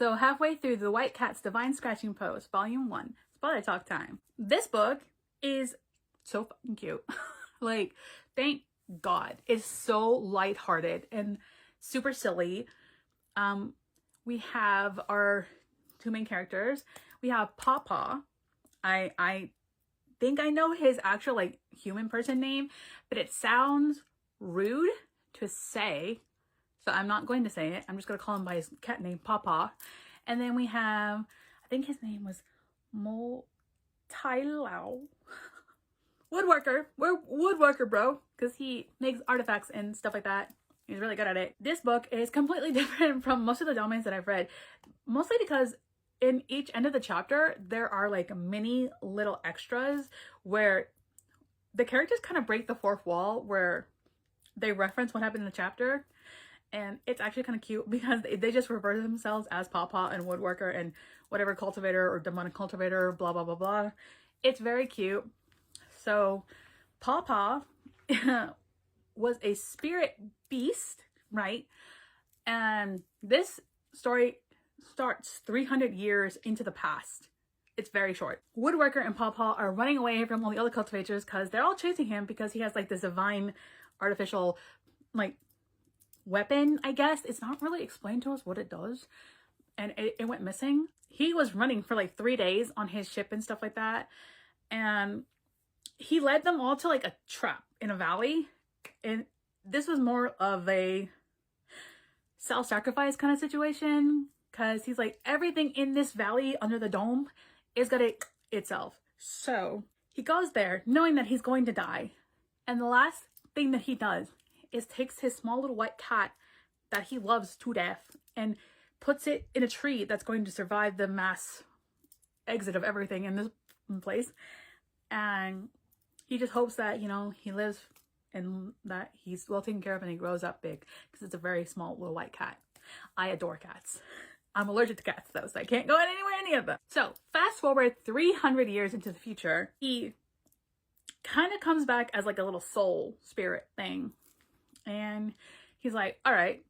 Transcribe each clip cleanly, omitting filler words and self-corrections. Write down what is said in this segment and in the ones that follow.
So halfway through The White Cat's Divine Scratching Post, Volume 1, spoiler talk time. This book is so fucking cute. Like, thank God. It's so lighthearted and super silly. We have our two main characters. We have Pawpaw. I think I know his actual like human person name, but it sounds rude to say, so I'm not going to say it. I'm just going to call him by his cat name, Pawpaw. And then we have, I think his name was Mo Tai Lao. Woodworker. We're woodworker, bro, because he makes artifacts and stuff like that. He's really good at it. This book is completely different from most of the Dalmatians that I've read, mostly because in each end of the chapter, there are like mini little extras where the characters kind of break the fourth wall, where they reference what happened in the chapter. And it's actually kind of cute because they just refer to themselves as Pawpaw and Woodworker and whatever cultivator or demonic cultivator, blah, blah, blah, blah. It's very cute. So Pawpaw was a spirit beast, right? And this story starts 300 years into the past. It's very short. Woodworker and Pawpaw are running away from all the other cultivators because they're all chasing him because he has like this divine artificial like weapon, I guess. It's not really explained to us what it does. And it went missing. He was running for like 3 days on his ship and stuff like that. And he led them all to like a trap in a valley. And this was more of a self-sacrifice kind of situation. Because he's like, everything in this valley under the dome is gonna itself. So he goes there knowing that he's going to die. And the last thing that he does is takes his small little white cat that he loves to death and puts it in a tree that's going to survive the mass exit of everything in this place. And he just hopes that, you know, he lives and that he's well taken care of and he grows up big, because it's a very small little white cat. I adore cats. I'm allergic to cats though, so I can't go anywhere any of them. So fast forward 300 years into the future, he kind of comes back as like a little soul spirit thing. And he's like, all right,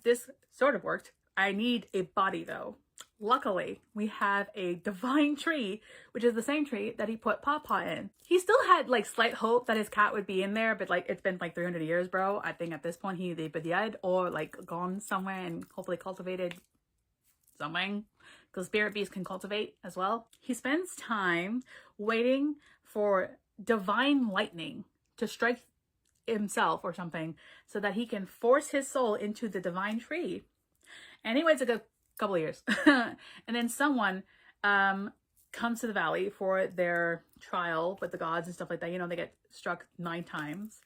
this sort of worked. I need a body though. Luckily, we have a divine tree, which is the same tree that he put Pawpaw in. He still had like slight hope that his cat would be in there, but like it's been like 300 years, bro. I think at this point he'd either be dead or like gone somewhere and hopefully cultivated something, because spirit beasts can cultivate as well. He spends time waiting for divine lightning to strike himself or something so that he can force his soul into the divine tree. And he waits a good couple of years. And then someone comes to the valley for their trial with the gods and stuff like that. You know, they get struck 9 times.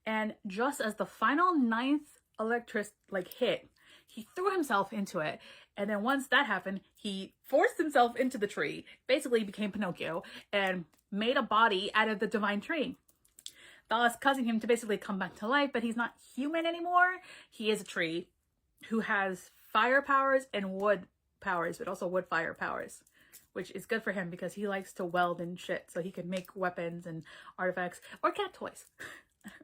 And just as the final 9th electric like hit, he threw himself into it. And then once that happened, he forced himself into the tree, basically became Pinocchio, and made a body out of the divine tree, thus causing him to basically come back to life. But he's not human anymore. He is a tree who has fire powers and wood powers, but also wood fire powers, which is good for him because he likes to weld and shit, so he can make weapons and artifacts or cat toys.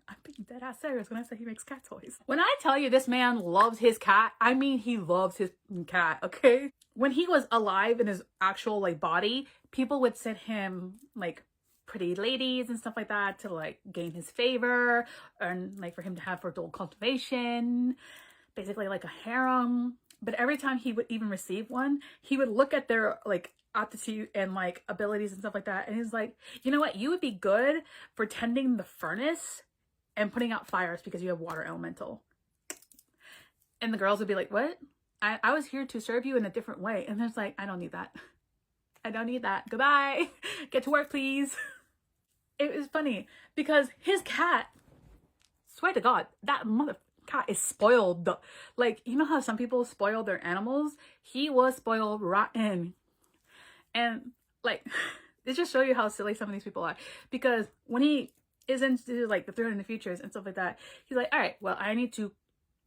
I'm being dead ass serious when I say he makes cat toys. When I tell you this man loves his cat, I mean he loves his cat, okay? When he was alive in his actual like body, people would send him like pretty ladies and stuff like that to like gain his favor, and like for him to have fertile cultivation, basically like a harem. But every time he would even receive one, he would look at their like aptitude and like abilities and stuff like that, and he's like, you know what, you would be good for tending the furnace and putting out fires because you have water elemental. And the girls would be like, what? I was here to serve you in a different way. And there's like, I don't need that. I don't need that. Goodbye. Get to work, please. It was funny because his cat, swear to God, that mother cat is spoiled. Like, you know how some people spoil their animals? He was spoiled rotten. And like, it just show you how silly some of these people are. Because when he is into like the 300 futures and stuff like that, he's like, all right, well, I need to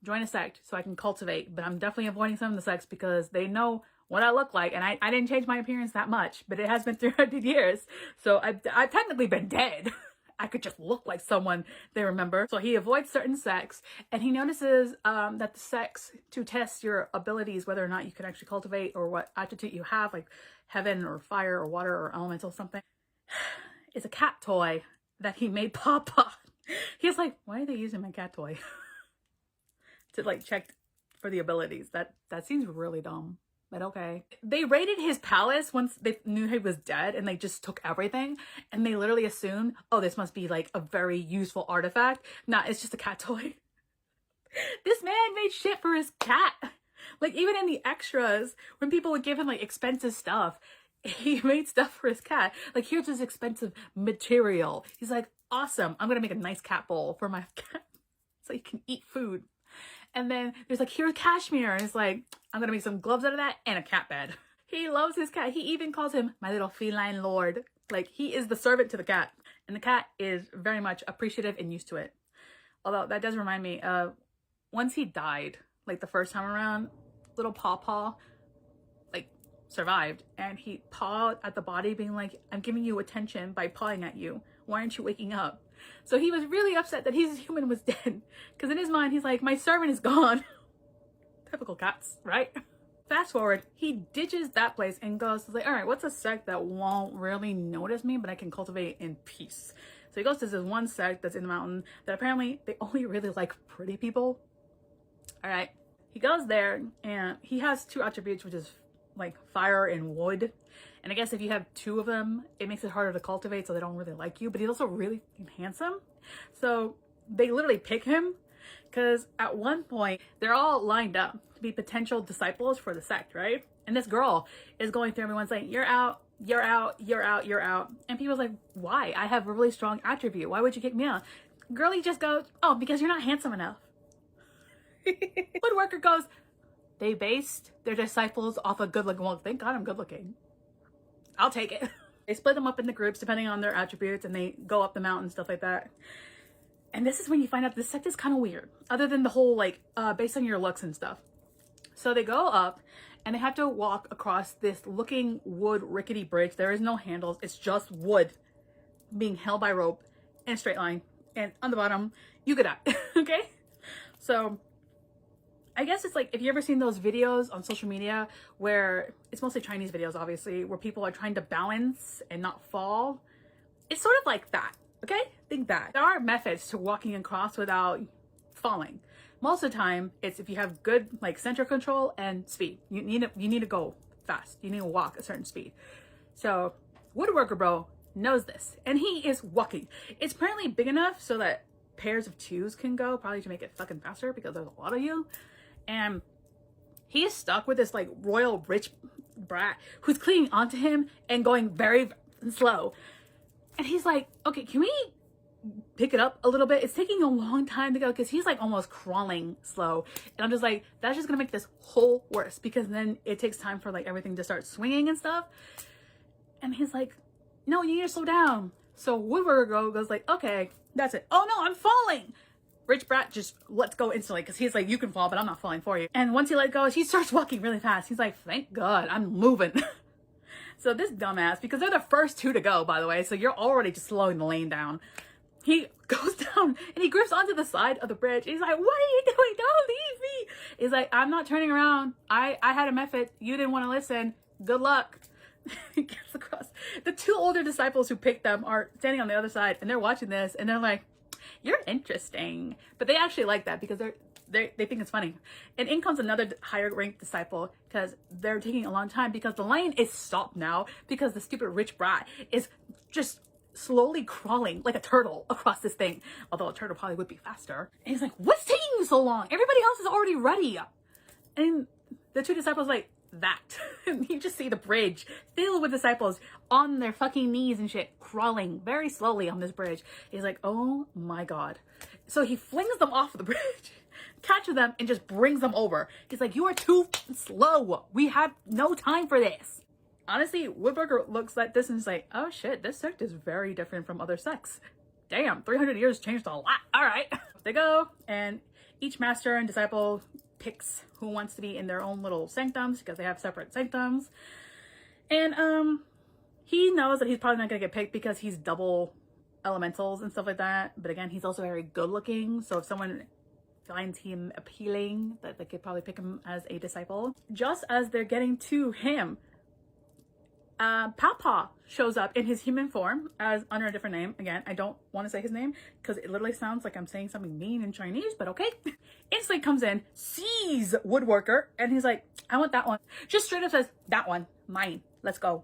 join a sect so I can cultivate, but I'm definitely avoiding some of the sects because they know what I look like, and I didn't change my appearance that much, but it has been 300 years, so I've technically been dead I could just look like someone they remember. So he avoids certain sects, and he notices that the sects to test your abilities, whether or not you can actually cultivate or what attribute you have, like heaven or fire or water or elemental something, is a cat toy that he made Papa. He's like, why are they using my cat toy? To like check for the abilities. That seems really dumb. But okay. They raided his palace once they knew he was dead, and they just took everything, and they literally assumed, oh, this must be like a very useful artifact. Nah, it's just a cat toy. This man made shit for his cat. Like, even in the extras, when people would give him like expensive stuff, he made stuff for his cat. Like, here's this expensive material. He's like, awesome, I'm gonna make a nice cat bowl for my cat so he can eat food. And then there's like, here's cashmere. And it's like, I'm going to make some gloves out of that and a cat bed. He loves his cat. He even calls him my little feline lord. Like, he is the servant to the cat. And the cat is very much appreciative and used to it. Although that does remind me, once he died, like the first time around, little Pawpaw, like, survived. And he pawed at the body being like, I'm giving you attention by pawing at you. Why aren't you waking up? So he was really upset that his human was dead. Because in his mind, he's like, my servant is gone. Typical cats, right? Fast forward, he ditches that place and goes, like, all right, what's a sect that won't really notice me, but I can cultivate in peace? So he goes to this one sect that's in the mountain that apparently they only really like pretty people. All right. He goes there and he has two attributes, which is like fire and wood. And I guess if you have two of them, it makes it harder to cultivate, so they don't really like you. But he's also really handsome. So they literally pick him because at one point, they're all lined up to be potential disciples for the sect, right? And this girl is going through everyone saying, you're out, you're out, you're out, you're out. And people's like, why? I have a really strong attribute. Why would you kick me out? Girlie just goes, oh, because you're not handsome enough. Woodworker goes, they based their disciples off of good looking. Well, thank God I'm good looking. I'll take it. They split them up into groups depending on their attributes, and they go up the mountain, stuff like that. And this is when you find out this sect is kind of weird, other than the whole like based on your looks and stuff. So they go up and they have to walk across this looking wood rickety bridge. There is no handles. It's just wood being held by rope in a straight line. And on the bottom, you could die. Okay? So I guess it's like, if you ever seen those videos on social media where it's mostly Chinese videos, obviously, where people are trying to balance and not fall. It's sort of like that. Okay? Think that. There are methods to walking across without falling. Most of the time, it's if you have good like center control and speed. You need to go fast. You need to walk a certain speed. So Woodworker Bro knows this, and he is walking. It's apparently big enough so that pairs of twos can go, probably to make it fucking faster because there's a lot of you. And he is stuck with this like royal rich brat who's clinging onto him and going very slow. And he's like, okay, can we pick it up a little bit? It's taking a long time to go because he's like almost crawling slow. And I'm just like, that's just gonna make this whole worse because then it takes time for like everything to start swinging and stuff. And he's like, no, you need to slow down. So Woodworker goes like, okay, that's it. Oh no, I'm falling. Rich brat just lets go instantly because he's like, you can fall, but I'm not falling for you. And once he let go, he starts walking really fast. He's like, thank God, I'm moving. So this dumbass, because they're the first two to go, by the way, so you're already just slowing the lane down. He goes down and he grips onto the side of the bridge. He's like, what are you doing? Don't leave me. He's like, I'm not turning around. I had a method. You didn't want to listen. Good luck. He gets across. The two older disciples who picked them are standing on the other side and they're watching this and they're like, you're interesting. But they actually like that because they think it's funny. And in comes another higher ranked disciple because they're taking a long time because the lane is stopped now because the stupid rich brat is just slowly crawling like a turtle across this thing. Although a turtle probably would be faster. And he's like, what's taking you so long? Everybody else is already ready. And the two disciples like, that. And you just see the bridge filled with disciples on their fucking knees and shit, crawling very slowly on this bridge. He's like, oh my God. So he flings them off the bridge, catches them, and just brings them over. He's like, you are too slow. We have no time for this. Honestly, Woodworker looks at this and is like, oh shit, this sect is very different from other sects. Damn, 300 years changed a lot. All right. They go, and each master and disciple picks who wants to be in their own little sanctums because they have separate sanctums. And he knows that he's probably not gonna get picked because he's double elementals and stuff like that. But again, he's also very good looking. So if someone finds him appealing, that they could probably pick him as a disciple. Just as they're getting to him, Papa shows up in his human form as under a different name. Again, I don't want to say his name because it literally sounds like I'm saying something mean in Chinese, but okay. Instantly comes in, sees Woodworker, and he's like, I want that one. Just straight up says, that one, mine, let's go.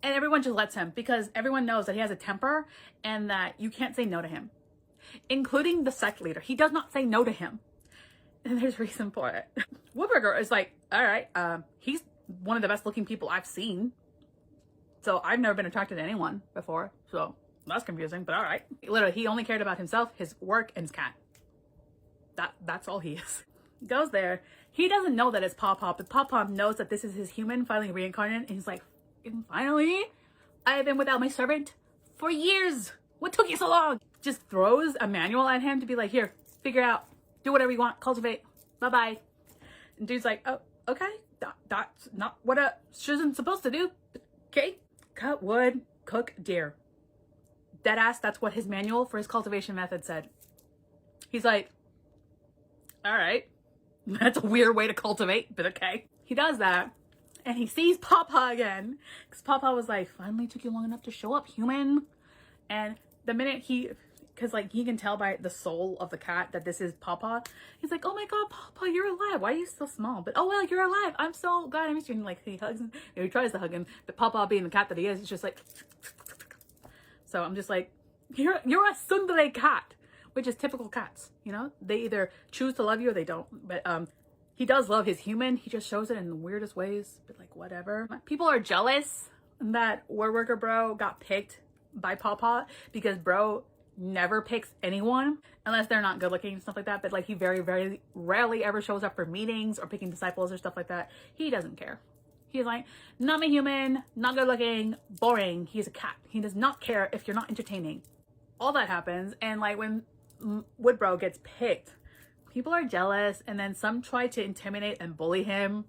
And everyone just lets him because everyone knows that he has a temper and that you can't say no to him, including the sect leader. He does not say no to him. And there's reason for it. Woodworker is like, all right, he's one of the best looking people I've seen. So I've never been attracted to anyone before. So that's confusing, but all right. Literally, he only cared about himself, his work, and his cat. That's all he is. Goes there. He doesn't know that it's Papa, but Papa knows that this is his human finally reincarnated. And he's like, finally, I have been without my servant for years. What took you so long? Just throws a manual at him to be like, here, figure out, do whatever you want, cultivate, bye-bye. And dude's like, oh, okay, that's not what a citizen's supposed to do. Okay, cut wood, cook deer. Deadass, that's what his manual for his cultivation method said. He's like, all right, that's a weird way to cultivate, but okay. He does that. And he sees Papa again. Because Papa was like, finally took you long enough to show up, human. And the minute because like he can tell by the soul of the cat that this is Papa. He's like, oh my God, Papa, you're alive. Why are you so small? But oh well, you're alive. I'm so glad I missed you. And like he hugs him. He tries to hug him. But Papa, being the cat that he is just like. So I'm just like, you're a tsundere cat. Which is typical cats. You know, they either choose to love you or they don't. But he does love his human. He just shows it in the weirdest ways, but like whatever. People are jealous that Woodworker bro got picked by Papa because bro never picks anyone unless they're not good looking and stuff like that. But like he very, very rarely ever shows up for meetings or picking disciples or stuff like that. He doesn't care. He's like, not my human, not good looking, boring. He's a cat. He does not care if you're not entertaining. All that happens. And like when Woodbro gets picked, people are jealous, and then some try to intimidate and bully him.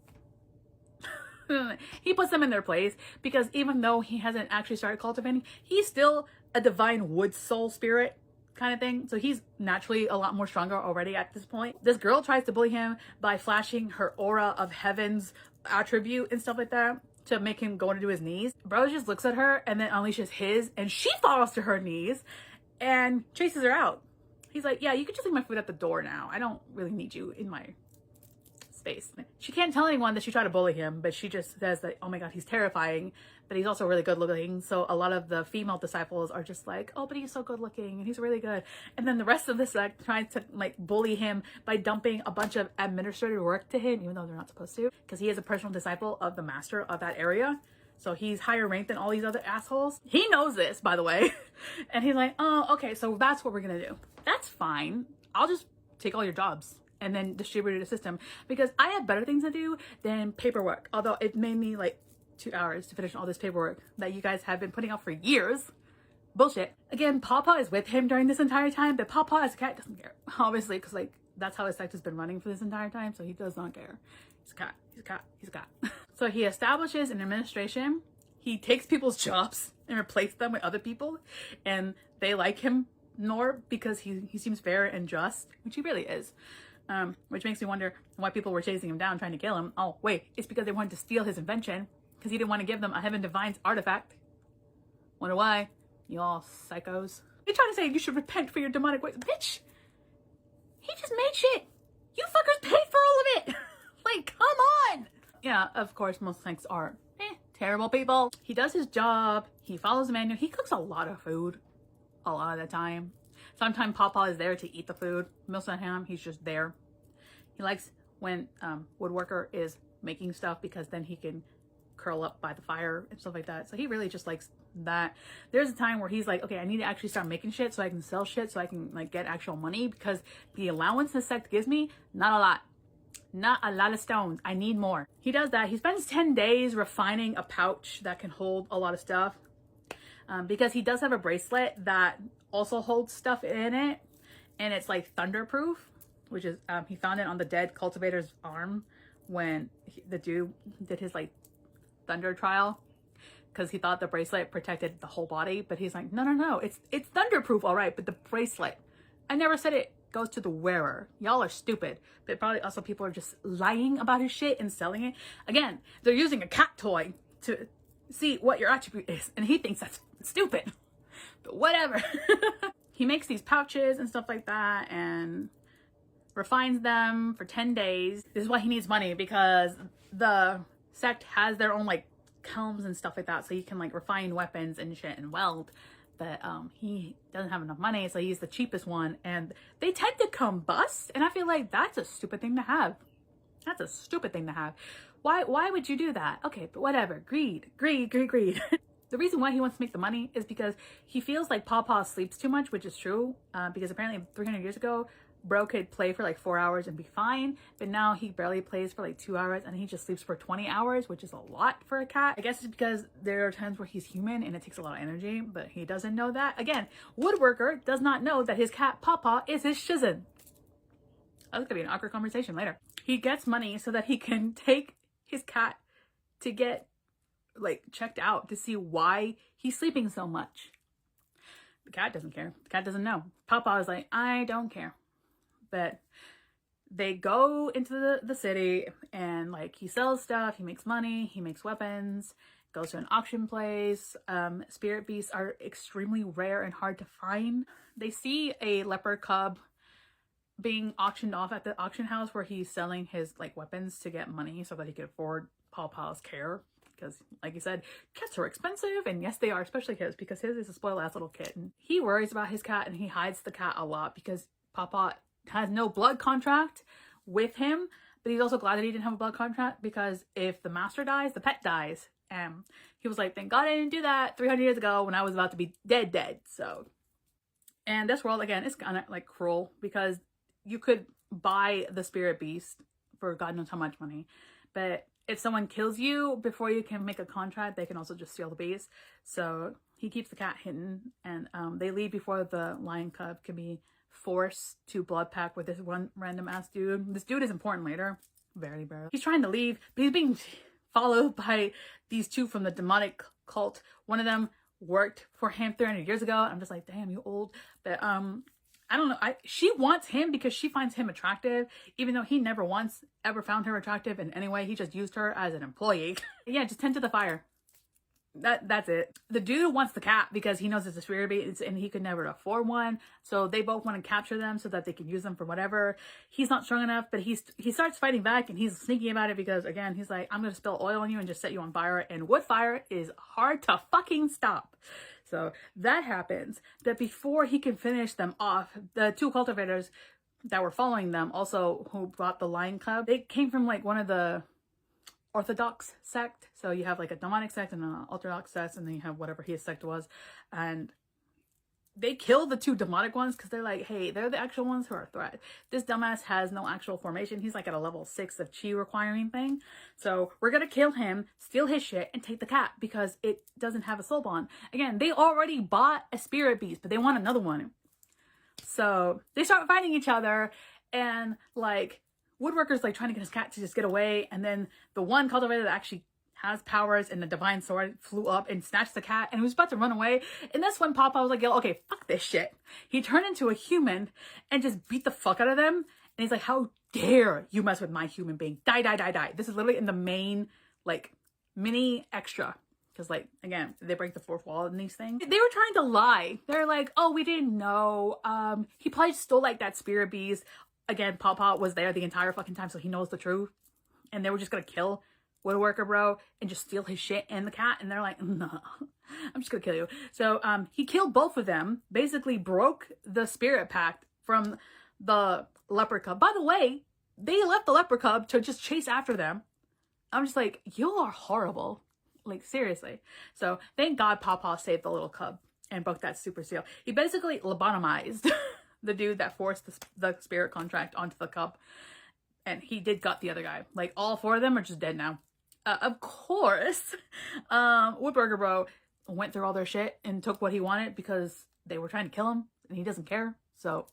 He puts them in their place because even though he hasn't actually started cultivating, he's still a divine wood soul spirit kind of thing. So he's naturally a lot more stronger already at this point. This girl tries to bully him by flashing her aura of heaven's attribute and stuff like that to make him go into his knees. Bro just looks at her and then unleashes his, and she falls to her knees and chases her out. He's like, yeah, you can just leave my food at the door now. I don't really need you in my space. She can't tell anyone that she tried to bully him, but she just says that, oh my God, he's terrifying, but he's also really good looking. So a lot of the female disciples are just like, oh, but he's so good looking and he's really good. And then the rest of the sect tries to like bully him by dumping a bunch of administrative work to him, even though they're not supposed to, because he is a personal disciple of the master of that area. So he's higher ranked than all these other assholes. He knows this, by the way. And he's like, oh, okay, so that's what we're gonna do. That's fine. I'll just take all your jobs and then distribute the system because I have better things to do than paperwork. Although it made me like 2 hours to finish all this paperwork that you guys have been putting out for years. Bullshit. Again, Papa is with him during this entire time, but Papa as a cat doesn't care. Obviously, because like that's how his sect has been running for this entire time, so he does not care. He's a cat. He's a cat. He's a cat. So he establishes an administration. He takes people's jobs and replaces them with other people, and they like him more because he seems fair and just, which he really is. Which makes me wonder why people were chasing him down, trying to kill him. Oh, wait, it's because they wanted to steal his invention because he didn't want to give them a Heaven Divine's artifact. Wonder why? You all psychos. They trying to say you should repent for your demonic ways. Bitch, he just made shit. You fuckers paid for all of it. Like, come on. Yeah, of course, most sects are terrible people. He does his job. He follows the manual. He cooks a lot of food. A lot of the time. Sometimes Papa is there to eat the food. Most of the time, he's just there. He likes when Woodworker is making stuff because then he can curl up by the fire and stuff like that. So he really just likes that. There's a time where he's like, okay, I need to actually start making shit so I can sell shit so I can like get actual money because the allowance this sect gives me, not a lot. Not a lot of stones. I need more. He does that. He spends 10 days refining a pouch that can hold a lot of stuff. Because he does have a bracelet that also holds stuff in it, and it's like thunderproof, which is he found it on the dead cultivator's arm when the dude did his like thunder trial, because he thought the bracelet protected the whole body, but he's like, no, no, no, it's thunderproof, all right, but the bracelet, I never said it goes to the wearer. Y'all are stupid. But probably also people are just lying about his shit and selling it. Again, they're using a cat toy to see what your attribute is, and he thinks that's stupid. But whatever. He makes these pouches and stuff like that and refines them for 10 days. This is why he needs money, because the sect has their own like kilns and stuff like that, so he can like refine weapons and shit and weld. But he doesn't have enough money, so he's the cheapest one, and they tend to combust, and I feel like that's a stupid thing to have. That's a stupid thing to have. Why would you do that? Okay, but whatever. Greed. The reason why he wants to make the money is because he feels like Pawpaw sleeps too much, which is true, because apparently 300 years ago, bro could play for like 4 hours and be fine, but now he barely plays for like 2 hours, and he just sleeps for 20 hours, which is a lot for a cat. I guess it's because there are times where he's human and it takes a lot of energy, but he doesn't know that. Again, Woodworker does not know that his cat Pawpaw is his shizen. That's gonna be an awkward conversation later. He gets money so that he can take his cat to get like checked out to see why he's sleeping so much. The cat doesn't care. The cat doesn't know. Pawpaw is like, I don't care. But they go into the city, and like he sells stuff, he makes money, he makes weapons, goes to an auction place. Spirit beasts are extremely rare and hard to find. They see a leopard cub being auctioned off at the auction house where he's selling his like weapons to get money so that he could afford Pawpaw's care. Because like you said, cats are expensive, and yes they are, especially his, because his is a spoiled ass little kitten. He worries about his cat and he hides the cat a lot because Pawpaw has no blood contract with him, but he's also glad that he didn't have a blood contract, because if the master dies, the pet dies. And he was like, thank God I didn't do that 300 years ago when I was about to be dead. So, and this world again is kind of like cruel, because you could buy the spirit beast for God knows how much money, but if someone kills you before you can make a contract, they can also just steal the beast. So he keeps the cat hidden, and they leave before the lion cub can be forced to blood pact with this one random ass dude. This dude is important later. Very. He's trying to leave, but he's being followed by these two from the demonic cult. One of them worked for him 300 years ago. I'm just like, damn, you old. But I don't know. She wants him because she finds him attractive, even though he never once ever found her attractive in any way. He just used her as an employee. Yeah, just tend to the fire. That's it. The dude wants the cat because he knows it's a spirit beast and he could never afford one. So they both want to capture them so that they can use them for whatever. He's not strong enough, but he starts fighting back, and he's sneaky about it because again, he's like, I'm going to spill oil on you and just set you on fire. And wood fire is hard to fucking stop. So that happens. But before he can finish them off, the two cultivators that were following them, also who brought the lion cub, they came from like one of the Orthodox sect. So you have like a demonic sect and an Orthodox sect, and then you have whatever his sect was. And they kill the two demonic ones because they're like, hey, they're the actual ones who are a threat. This dumbass has no actual formation. He's like at a level 6 of chi requiring thing. So we're gonna kill him, steal his shit, and take the cat because it doesn't have a soul bond. Again, they already bought a spirit beast, but they want another one. So they start fighting each other, and like Woodworker's like trying to get his cat to just get away, and then the one cultivator that actually has powers and the divine sword flew up and snatched the cat, and he was about to run away. And that's when Pawpaw was like, yo, okay, fuck this shit. He turned into a human and just beat the fuck out of them. And he's like, how dare you mess with my human being? Die. This is literally in the main like mini extra. Because like, again, they break the fourth wall in these things. They were trying to lie. They're like, oh, we didn't know. He probably stole like that spirit beast. Again, Pawpaw was there the entire fucking time, so he knows the truth. And they were just gonna kill Woodworker bro and just steal his shit and the cat. And they're like, no, I'm just gonna kill you. So he killed both of them, basically broke the spirit pact from the leopard cub. By the way, they left the leopard cub to just chase after them. I'm just like, you are horrible. Like, seriously. So thank God Pawpaw saved the little cub and broke that super seal. He basically lobotomized the dude that forced the spirit contract onto the cub. And he did gut the other guy. Like, all 4 of them are just dead now. Of course, Woodworker bro went through all their shit and took what he wanted because they were trying to kill him and he doesn't care. So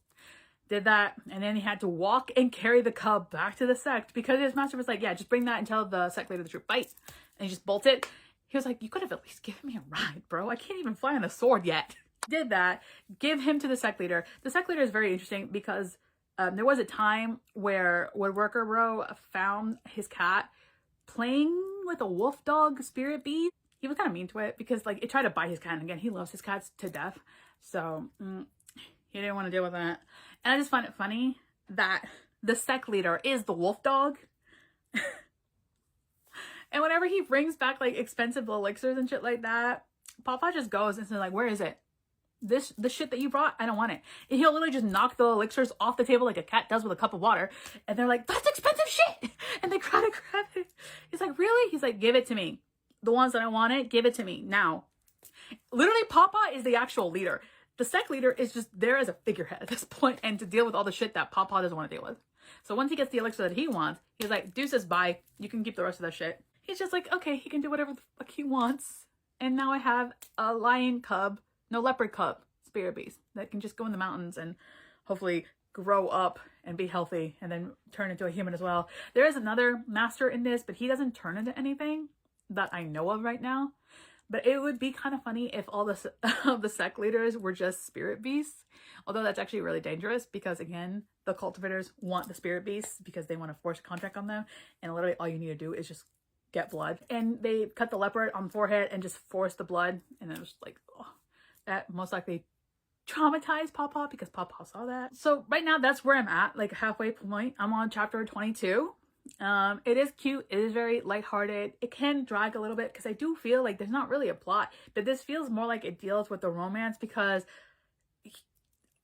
did that, and then he had to walk and carry the cub back to the sect because his master was like, yeah, just bring that and tell the sect leader the truth. Fight. And he just bolted. He was like, you could have at least given me a ride, bro. I can't even fly on a sword yet. Did that, give him to the sect leader. The sect leader is very interesting because there was a time where Woodworker Bro found his cat playing with a wolf dog spirit beast. He was kind of mean to it because like it tried to bite his cat, and again, he loves his cats to death. So he didn't want to deal with that. And I just find it funny that the sect leader is the wolf dog. And whenever he brings back like expensive elixirs and shit like that, Papa just goes and says like, where is it? The shit that you brought, I don't want it. And he'll literally just knock the elixirs off the table like a cat does with a cup of water. And they're like, that's expensive shit. And they try to grab it. He's like, really? He's like, give it to me. The ones that I wanted, give it to me now. Literally, Papa is the actual leader. The sect leader is just there as a figurehead at this point and to deal with all the shit that Papa doesn't want to deal with. So once he gets the elixir that he wants, he's like, deuces, bye. You can keep the rest of that shit. He's just like, okay, he can do whatever the fuck he wants. And now I have a leopard cub spirit beast that can just go in the mountains and hopefully grow up and be healthy and then turn into a human as well. There is another master in this, but he doesn't turn into anything that I know of right now. But it would be kind of funny if all the sect leaders were just spirit beasts. Although that's actually really dangerous because, again, the cultivators want the spirit beasts because they want to force contract on them. And literally all you need to do is just get blood. And they cut the leopard on the forehead and just force the blood. And it was like, oh, that most likely traumatized Papa because Papa saw that. So right now that's where I'm at, like halfway point. I'm on chapter 22. It is cute. It is very lighthearted. It can drag a little bit because I do feel like there's not really a plot, but this feels more like it deals with the romance because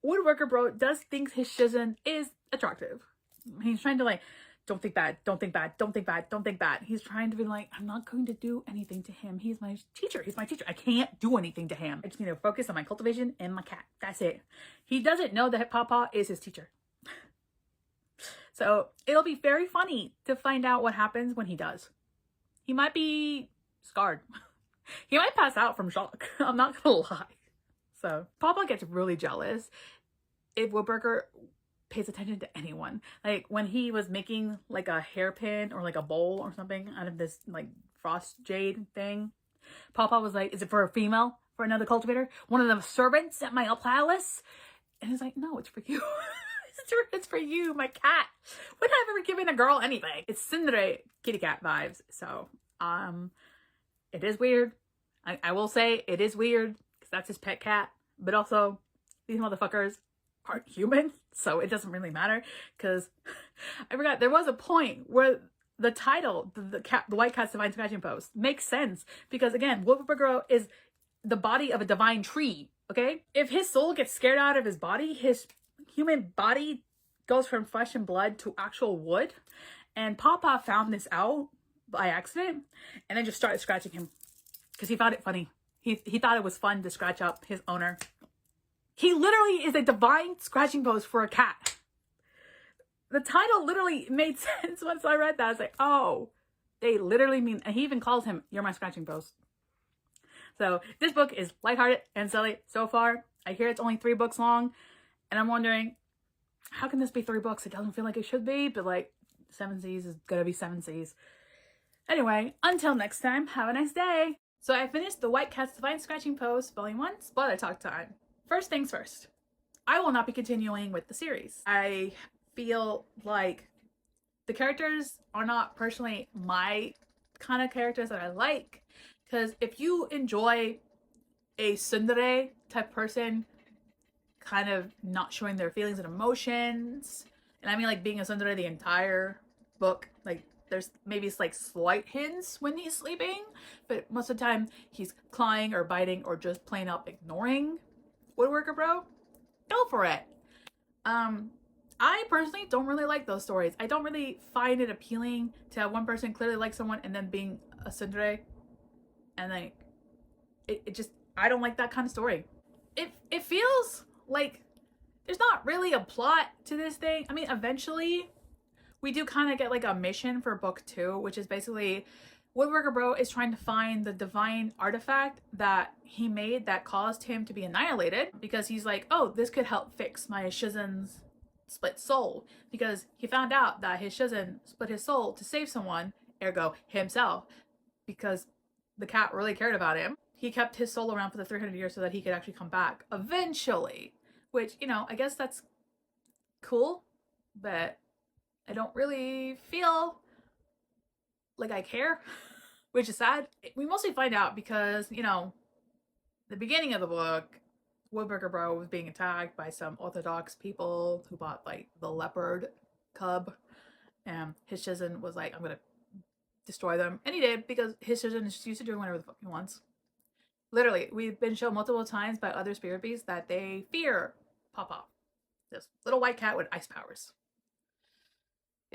Woodworker Bro does think his Shizen is attractive. He's trying to like, don't think bad, don't think bad, don't think bad, don't think bad. He's trying to be like, I'm not going to do anything to him. He's my teacher. He's my teacher. I can't do anything to him. I just need to focus on my cultivation and my cat. That's it. He doesn't know that Papa is his teacher. So it'll be very funny to find out what happens when he does. He might be scarred. He might pass out from shock. I'm not gonna lie. So Papa gets really jealous if Woodworker pays attention to anyone. Like when he was making like a hairpin or like a bowl or something out of this like frost jade thing, Papa was like, is it for a female? For another cultivator? One of the servants at my palace? And he's like, no, it's for you. It's for you, my cat. When have I ever given a girl anything? It's Tsundere kitty cat vibes. So, it is weird. I will say it is weird because that's his pet cat. But also, these motherfuckers aren't human, so it doesn't really matter. Because I forgot there was a point where the title, the White Cat's Divine Scratching Post, makes sense because again, Woodworker is the body of a divine tree. Okay, if his soul gets scared out of his body, his human body goes from flesh and blood to actual wood. And Papa found this out by accident and then just started scratching him because he found it funny. He thought it was fun to scratch up his owner. He literally is a divine scratching post for a cat. The title literally made sense once I read that. I was like, oh, they literally mean, and he even calls him, you're my scratching post. So this book is lighthearted and silly so far. I hear it's only 3 books long. And I'm wondering, how can this be 3 books? It doesn't feel like it should be, but like 7 Seas is gonna be 7 Seas. Anyway, until next time, have a nice day. So I finished The White Cat's Divine Scratching Post, Volume 1, Spoiler Talk time. First things first, I will not be continuing with the series. I feel like the characters are not personally my kind of characters that I like, because if you enjoy a tsundere type person, kind of not showing their feelings and emotions, and I mean like being a tsundere the entire book, like there's maybe like slight hints when he's sleeping, but most of the time he's clawing or biting or just plain up ignoring Woodworker Bro, go for it. I personally don't really like those stories. I don't really find it appealing to have one person clearly like someone and then being a tsundere, and like it just, I don't like that kind of story. It feels like there's not really a plot to this thing. I mean, eventually we do kind of get like a mission for book 2, which is basically Woodworker Bro is trying to find the divine artifact that he made that caused him to be annihilated, because he's like, oh, this could help fix my Shizen's split soul, because he found out that his Shizen split his soul to save someone, ergo himself, because the cat really cared about him. He kept his soul around for the 300 years so that he could actually come back eventually. Which, you know, I guess that's cool, but I don't really feel like I care, which is sad. We mostly find out because, you know, the beginning of the book, Woodpecker Bro was being attacked by some Orthodox people who bought like the leopard cub, and his Shizun was like, I'm gonna destroy them. And he did, because his Shizun is used to doing whatever the fuck he wants. Literally, we've been shown multiple times by other spirit beasts that they fear Papa, this little white cat with ice powers.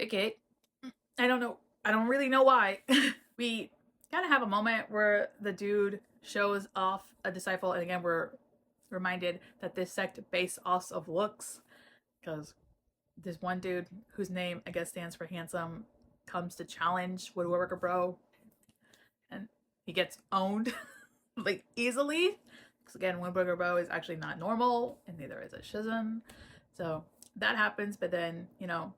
Okay, I don't know. I don't really know why. We kind of have a moment where the dude shows off a disciple, and again, we're reminded that this sect based off of looks, because this one dude whose name I guess stands for handsome comes to challenge Woodworker Bro, and he gets owned like easily, because again, Woodworker Bro is actually not normal, and neither is a Shizun. So that happens, but then, you know,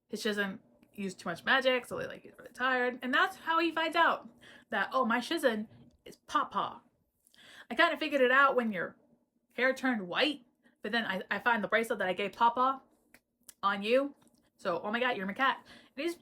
his Shizun used too much magic, so like he's really tired, and that's how he finds out that, oh, my Shizun is Papa. I kind of figured it out when your hair turned white, but then I find the bracelet that I gave Papa on you, so oh my god, you're my cat. And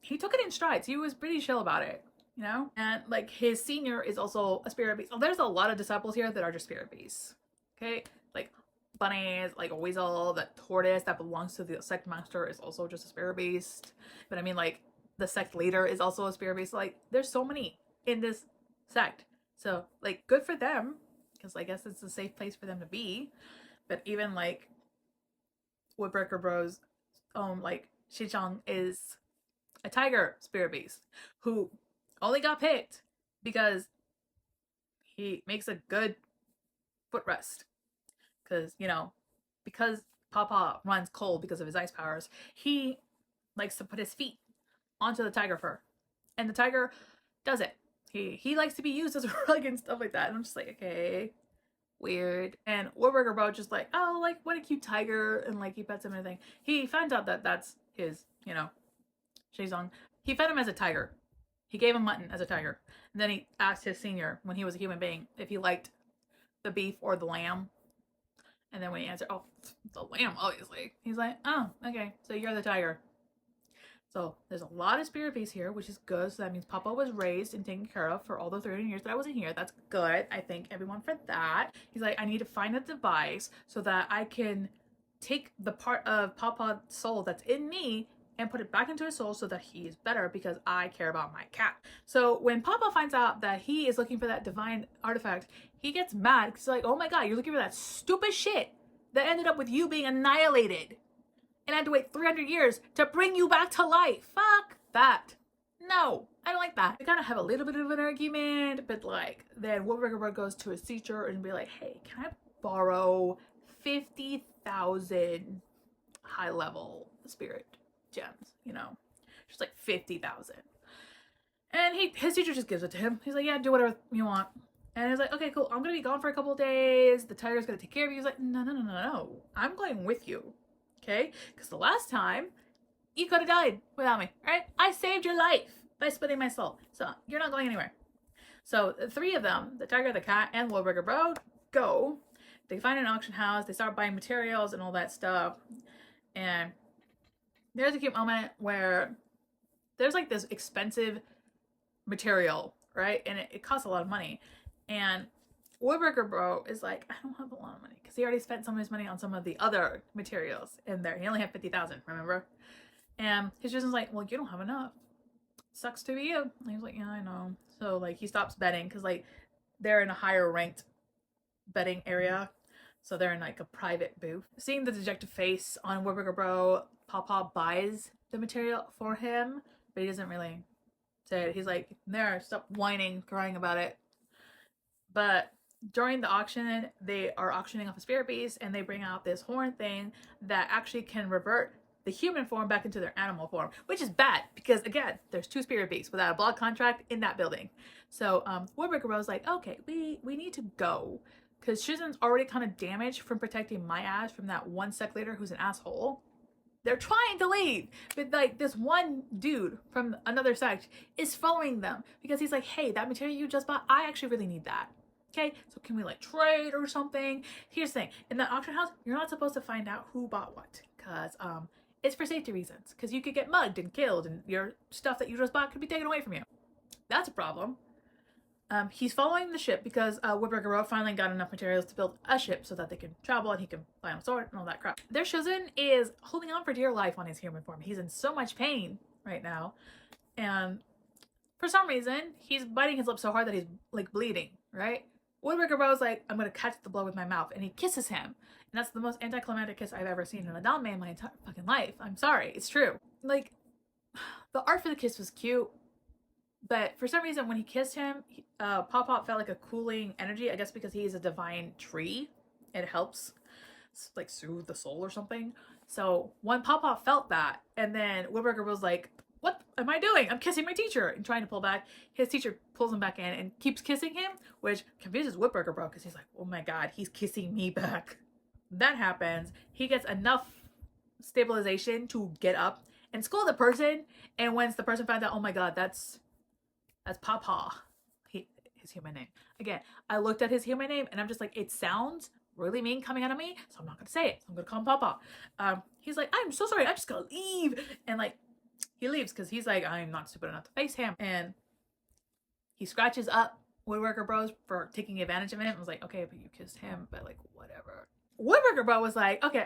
he took it in strides. He was pretty chill about it, you know. And like his senior is also a spirit beast. Oh, there's a lot of disciples here that are just spirit beasts. Okay, like bunnies, like a weasel, that tortoise that belongs to the sect master is also just a spirit beast. But I mean, like, the sect leader is also a spirit beast. Like, there's so many in this sect, so like, good for them, because I guess it's a safe place for them to be. But even like Woodpecker Bro's like Shichang is a tiger spirit beast who only got picked because he makes a good footrest. Because, you know, because Papa runs cold because of his ice powers, he likes to put his feet onto the tiger fur. And the tiger does it. He likes to be used as a rug and stuff like that. And I'm just like, okay, weird. And Woodworker Bro just like, oh, like, what a cute tiger. And like, he pets him and everything. He finds out that that's his, you know, Shizong. He fed him as a tiger. He gave him mutton as a tiger. And then he asked his senior, when he was a human being, if he liked the beef or the lamb. And then when he answered, oh, the lamb, obviously. He's like, oh, okay, so you're the tiger. So there's a lot of spirit beasts here, which is good. So that means Papa was raised and taken care of for all the 30 years that I wasn't here. That's good. I thank everyone for that. He's like, I need to find a device so that I can take the part of Papa's soul that's in me and put it back into his soul so that he is better, because I care about my cat. So when Papa finds out that he is looking for that divine artifact, he gets mad because he's like, oh my god, you're looking for that stupid shit that ended up with you being annihilated, and I had to wait 300 years to bring you back to life. Fuck that. No, I don't like that. They kind of have a little bit of an argument, but like, then Woodworker Bro goes to his teacher and be like, hey, can I borrow 50,000 high level spirit gems, you know, just like 50,000. And his teacher just gives it to him. He's like, yeah, do whatever you want. And he's like, okay, cool, I'm gonna be gone for a couple of days. The tiger's gonna take care of you. He's like, no, I'm going with you, okay? Because the last time, you could have died without me, all right? I saved your life by splitting my soul, so you're not going anywhere. So the three of them, the tiger, the cat, and Woodworker Bro, go. They find an auction house. They start buying materials and all that stuff. And there's a cute moment where there's like this expensive material, right? And it costs a lot of money. And Woodworker Bro is like, I don't have a lot of money, because he already spent some of his money on some of the other materials in there. He only had 50,000, remember? And his Jason's like, well, you don't have enough. Sucks to be you. And he's like, yeah, I know. So like, he stops betting, because like, they're in a higher ranked betting area. So they're in like a private booth. Seeing the dejected face on Woodworker Bro, Papa buys the material for him, but he doesn't really say it. He's like, there, stop whining, crying about it. But during the auction, they are auctioning off a spirit beast, and they bring out this horn thing that actually can revert the human form back into their animal form, which is bad, because again, there's two spirit beasts without a block contract in that building. So Woodworker Bro's like, okay, we need to go, because Shizun's already kind of damaged from protecting my ass from that one sect leader who's an asshole. They're trying to leave, but like this one dude from another sect is following them because he's like, hey, that material you just bought, I actually really need that. Okay, so can we like trade or something? Here's the thing, in the auction house, you're not supposed to find out who bought what because it's for safety reasons, because you could get mugged and killed and your stuff that you just bought could be taken away from you. That's a problem. He's following the ship because Woodburger Road finally got enough materials to build a ship so that they can travel and he can fly on a sword and all that crap. Their Shuzhen is holding on for dear life on his human form. He's in so much pain right now, and for some reason he's biting his lip so hard that he's like bleeding, right? Woodburger Road's like, I'm gonna catch the blow with my mouth, and he kisses him, and that's the most anticlimactic kiss I've ever seen in a Danme in my entire fucking life. I'm sorry, it's true. Like, the art for the kiss was cute, but for some reason, when he kissed him, Pop Pop felt like a cooling energy. I guess because he is a divine tree, it helps like soothe the soul or something. So when Pop Pop felt that, and then Woodburger was like, "What am I doing? I'm kissing my teacher!" and trying to pull back. His teacher pulls him back in and keeps kissing him, which confuses Woodburger Bro because he's like, "Oh my god, he's kissing me back." That happens. He gets enough stabilization to get up and scold the person, and once the person finds out, "Oh my god, that's Papa," his human name. Again, I looked at his human name and I'm just like, it sounds really mean coming out of me, so I'm not gonna say it. So I'm gonna call him Papa. He's like, I'm so sorry, I just gotta leave. And like, he leaves because he's like, I'm not stupid enough to face him. And he scratches up Woodworker Bros for taking advantage of him. I was like, okay, but you kissed him, but like, whatever. Woodworker Bro was like, okay,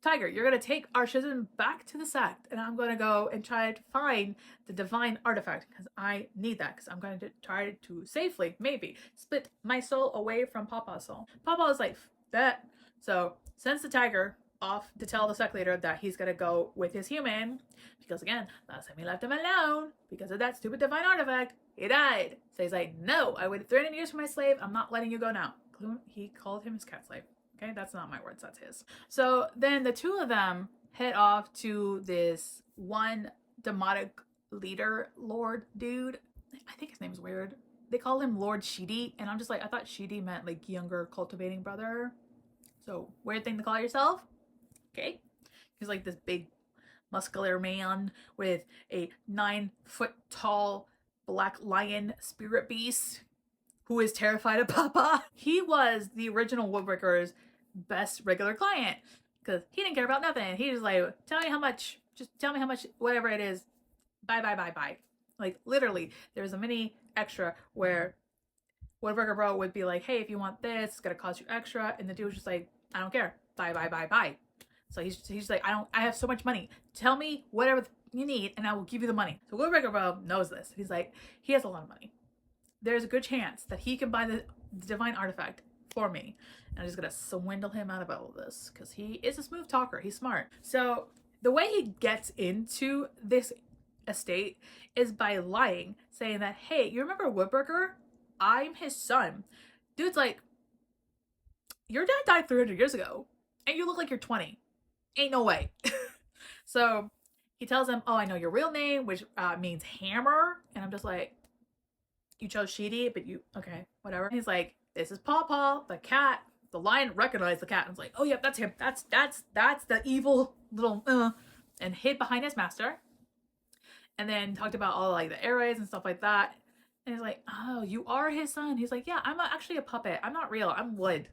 Tiger, you're gonna take our Shuzhen back to the sect, and I'm gonna go and try to find the divine artifact because I need that. Because I'm going to try to safely, maybe, split my soul away from Papa's soul. Papa is like, that. So sends the Tiger off to tell the sect leader that he's gonna go with his human because again, last time he left him alone because of that stupid divine artifact, he died. So he's like, no, I waited 300 years for my slave. I'm not letting you go now. He called him his cat slave. Okay, that's not my words, that's his. So then the two of them head off to this one demonic leader lord dude. I think his name's weird. They call him Lord Shidi, and I'm just like, I thought Shidi meant like younger cultivating brother. So weird thing to call yourself. Okay. He's like this big muscular man with a 9-foot tall black lion spirit beast who is terrified of Papa. He was the original Woodworker's best regular client because he didn't care about nothing. He was like, tell me how much, just tell me how much, whatever it is, buy. Like literally, there's a mini extra where Woodworker Bro would be like, hey, if you want this, it's gonna cost you extra, and the dude was just like, I don't care, buy. So he's like, I have so much money. Tell me whatever you need, and I will give you the money. So Woodworker Bro knows this. He's like, he has a lot of money. There's a good chance that he can buy the divine artifact for me. And I'm just gonna swindle him out of all of this because he is a smooth talker. He's smart. So the way he gets into this estate is by lying, saying that, hey, you remember Woodburger? I'm his son. Dude's like, your dad died 300 years ago and you look like you're 20. Ain't no way. So he tells him, oh, I know your real name, which means hammer. And I'm just like, you chose Shidi, but you, okay, whatever. And he's like, this is Pawpaw, the cat. The lion recognized the cat and was like, oh, yep, that's him. That's the evil little, and hid behind his master. And then talked about all like the arrays and stuff like that. And he's like, oh, you are his son. He's like, yeah, I'm actually a puppet. I'm not real. I'm wood.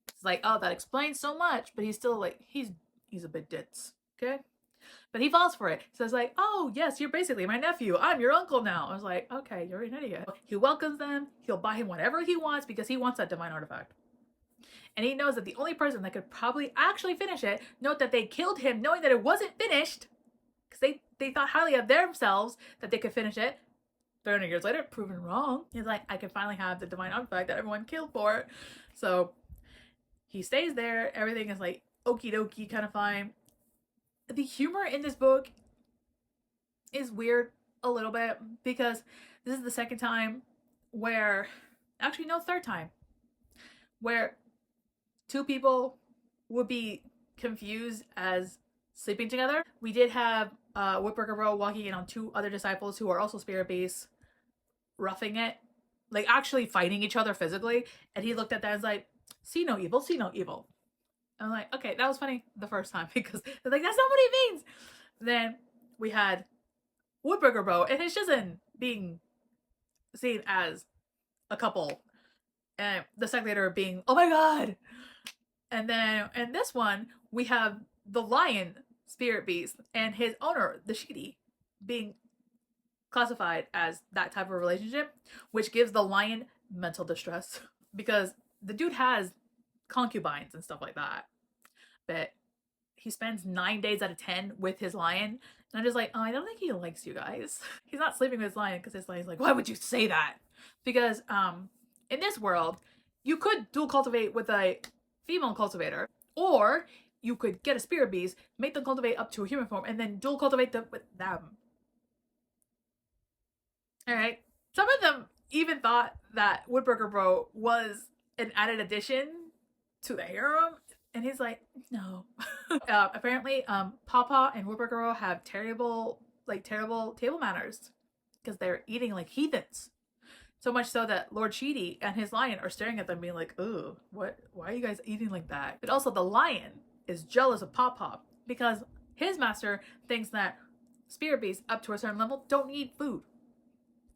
It's like, oh, that explains so much. But he's still like, he's a bit ditz. Okay? But he falls for it. So it's like, oh, yes, you're basically my nephew. I'm your uncle now. I was like, okay, you're an idiot. He welcomes them. He'll buy him whatever he wants because he wants that divine artifact. And he knows that the only person that could probably actually finish it, note that they killed him knowing that it wasn't finished because they thought highly of themselves that they could finish it. 300 years later, proven wrong. He's like, I can finally have the divine artifact that everyone killed for. So he stays there. Everything is like okie dokie, kind of fine. The humor in this book is weird a little bit because this is the second time where, actually no, third time, where two people would be confused as sleeping together. We did have Woodburger Bro walking in on two other disciples who are also spirit beasts, roughing it, like actually fighting each other physically. And he looked at that and was like, see no evil, see no evil. I'm like, okay, that was funny the first time because they're like, that's not what he means. Then we had Woodburger Bro and his Shizen being seen as a couple, and the Seculator being, oh my god. And then in this one, we have the lion spirit beast and his owner, the Shidi, being classified as that type of relationship, which gives the lion mental distress because the dude has concubines and stuff like that. But he spends 9 days out of 10 with his lion. And I'm just like, oh, I don't think he likes you guys. He's not sleeping with his lion because his lion's like, why would you say that? Because in this world, you could dual cultivate with a female cultivator, or you could get a spirit beast, make them cultivate up to a human form, and then dual cultivate them with them. Alright? Some of them even thought that Woodburger Bro was an added addition to the harem, and he's like, no. Apparently, Papa and Woodburger Bro have terrible table manners because they're eating like heathens. So much so that Lord Shidi and his lion are staring at them being like, ugh, what? Why are you guys eating like that? But also the lion is jealous of Papa because his master thinks that spirit beasts up to a certain level don't need food.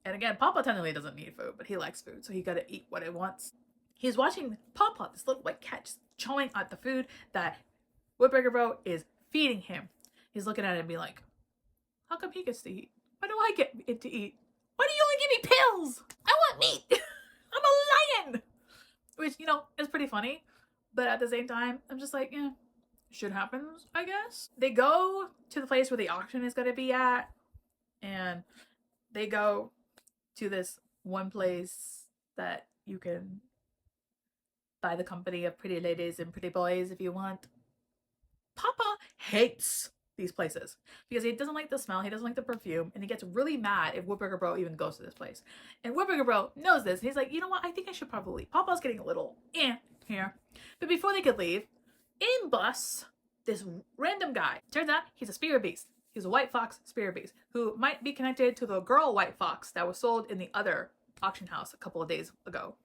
And again, Papa technically doesn't need food, but he likes food, so he gotta eat what it wants. He's watching Papa, this little white cat, just chawing at the food that Woodburger Bro is feeding him. He's looking at it and being like, how come he gets to eat? Why do I get it to eat? Why do you only give me pills? I want meat. I'm a lion. Which, you know, is pretty funny. But at the same time, I'm just like, yeah, shit happens, I guess. They go to the place where the auction is going to be at. And they go to this one place that you can buy the company of pretty ladies and pretty boys if you want. Papa hates these places because he doesn't like the smell, he doesn't like the perfume, and he gets really mad if Woodburger Bro even goes to this place. And Woodburger Bro knows this, and he's like, you know what, I think I should probably leave. Papa's getting a little here. But before they could leave, in bus this random guy. Turns out he's a spirit beast. He's a white fox spirit beast who might be connected to the girl white fox that was sold in the other auction house a couple of days ago.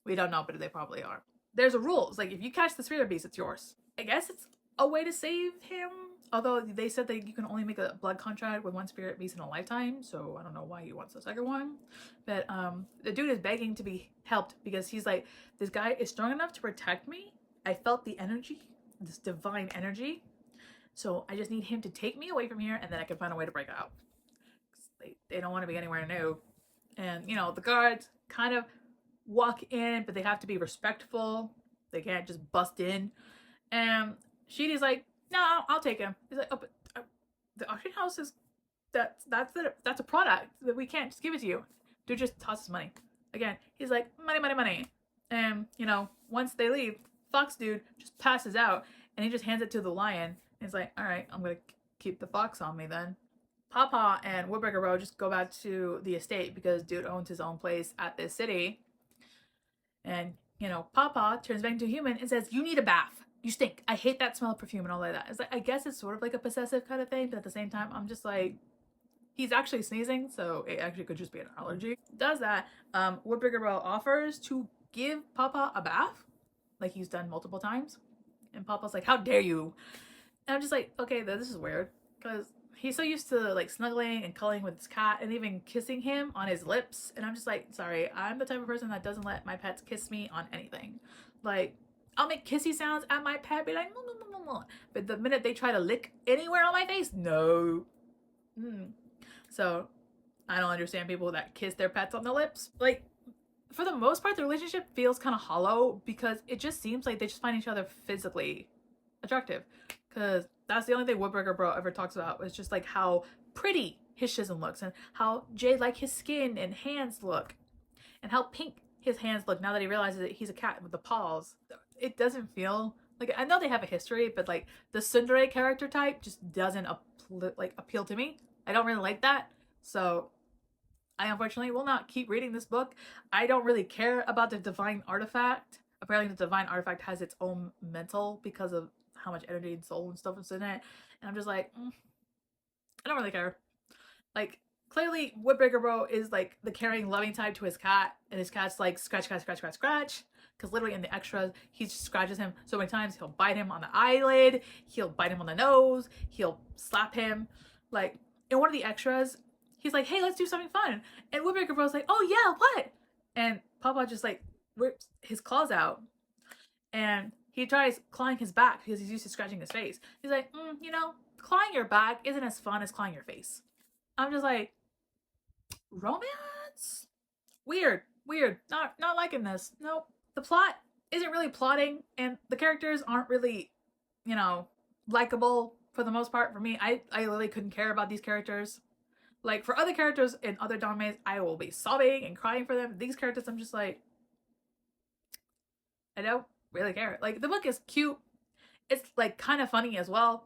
We don't know, but they probably are. There's a rule. It's like, if you catch the spirit beast, it's yours. I guess it's a way to save him. Although they said that you can only make a blood contract with one spirit beast in a lifetime, so I don't know why he wants the second one. But the dude is begging to be helped because he's like, this guy is strong enough to protect me. I felt the energy, this divine energy. So I just need him to take me away from here, and then I can find a way to break out. They don't want to be anywhere new. And, you know, the guards kind of walk in, but they have to be respectful. They can't just bust in. And Shidi's like, no, I'll take him. He's like, oh, but the auction house is, that's a product that we can't just give it to you. Dude just tosses money. Again, he's like, money. And, you know, once they leave, Fox dude just passes out, and he just hands it to the lion. And he's like, all right, I'm going to keep the fox on me then. Papa and Woodburger Bro just go back to the estate because dude owns his own place at this city. And, you know, Papa turns back into a human and says, you need a bath. You stink. I hate that smell of perfume and all like that. It's like, I guess it's sort of like a possessive kind of thing, but at the same time, I'm just like, he's actually sneezing, so it actually could just be an allergy. Does that. Woodburger Bro offers to give Papa a bath, like he's done multiple times. And Papa's like, how dare you? And I'm just like, okay, this is weird. Because he's so used to like snuggling and cuddling with his cat and even kissing him on his lips. And I'm just like, sorry, I'm the type of person that doesn't let my pets kiss me on anything. Like, I'll make kissy sounds at my pet, be like, no. But the minute they try to lick anywhere on my face, no. So, I don't understand people that kiss their pets on the lips. Like, for the most part, the relationship feels kind of hollow because it just seems like they just find each other physically attractive. Because that's the only thing Woodburger Bro ever talks about, is just like how pretty his Shizen looks and how jade-like his skin and hands look and how pink his hands look now that he realizes that he's a cat with the paws. It doesn't feel like, I know they have a history, but like the tsundere character type just doesn't appeal to me. I don't really like that. So I unfortunately will not keep reading this book. I don't really care about the divine artifact. Apparently the divine artifact has its own mental because of how much energy and soul and stuff is in it. And I'm just like, I don't really care. Like, clearly Woodbreaker Bro is like the caring, loving type to his cat, and his cat's like scratch, scratch, scratch, scratch, scratch. Because literally in the extras, he just scratches him so many times. He'll bite him on the eyelid, he'll bite him on the nose, he'll slap him. Like in one of the extras, he's like, "Hey, let's do something fun," and Woodbreaker Bro's like, "Oh yeah, what?" And Papa just like whips his claws out, and he tries clawing his back because he's used to scratching his face. He's like, clawing your back isn't as fun as clawing your face. I'm just like, romance? Weird, weird. Not liking this. Nope. The plot isn't really plotting, and the characters aren't really, likable for the most part for me. I really couldn't care about these characters. Like for other characters in other domains, I will be sobbing and crying for them. These characters, I'm just like, I don't really care. Like the book is cute. It's like kind of funny as well,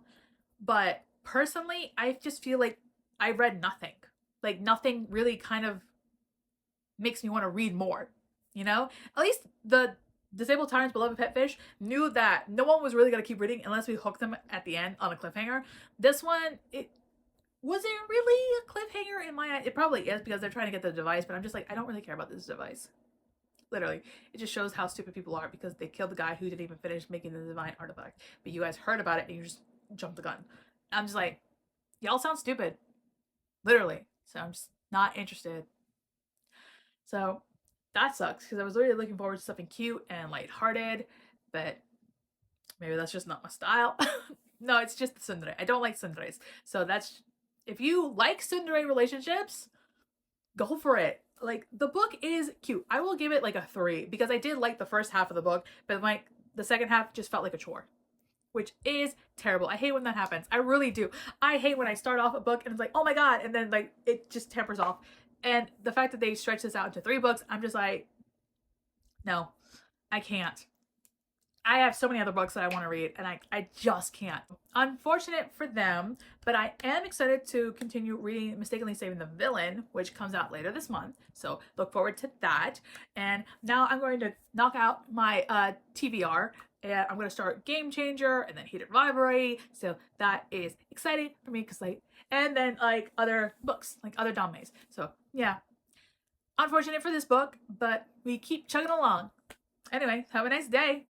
but personally, I just feel like I read nothing. Like nothing really kind of makes me want to read more. At least the Disabled Tyrant's Beloved Pet Fish knew that no one was really gonna keep reading unless we hooked them at the end on a cliffhanger. This one, it wasn't really a cliffhanger in my eye. It probably is because they're trying to get the device, but I'm just like, I don't really care about this device. Literally, it just shows how stupid people are because they killed the guy who didn't even finish making the divine artifact. But you guys heard about it and you just jumped the gun. I'm just like, y'all sound stupid. Literally. So I'm just not interested. So that sucks because I was really looking forward to something cute and lighthearted, but maybe that's just not my style. No, it's just the tsundere. I don't like tsunderes. So that's, if you like tsundere relationships, go for it. Like the book is cute. I will give it like a 3 because I did like the first half of the book, but like the second half just felt like a chore, which is terrible. I hate when that happens. I really do. I hate when I start off a book and it's like, oh my god, and then like it just tempers off. And the fact that they stretch this out into 3 books, I'm just like, no, I can't. I have so many other books that I want to read, and I just can't. Unfortunate for them, but I am excited to continue reading Mistakenly Saving the Villain, which comes out later this month. So look forward to that. And now I'm going to knock out my TBR, and I'm going to start Game Changer and then Heated Rivalry. So that is exciting for me because and then like other books, like other Dames. So yeah, unfortunate for this book, but we keep chugging along. Anyway, have a nice day.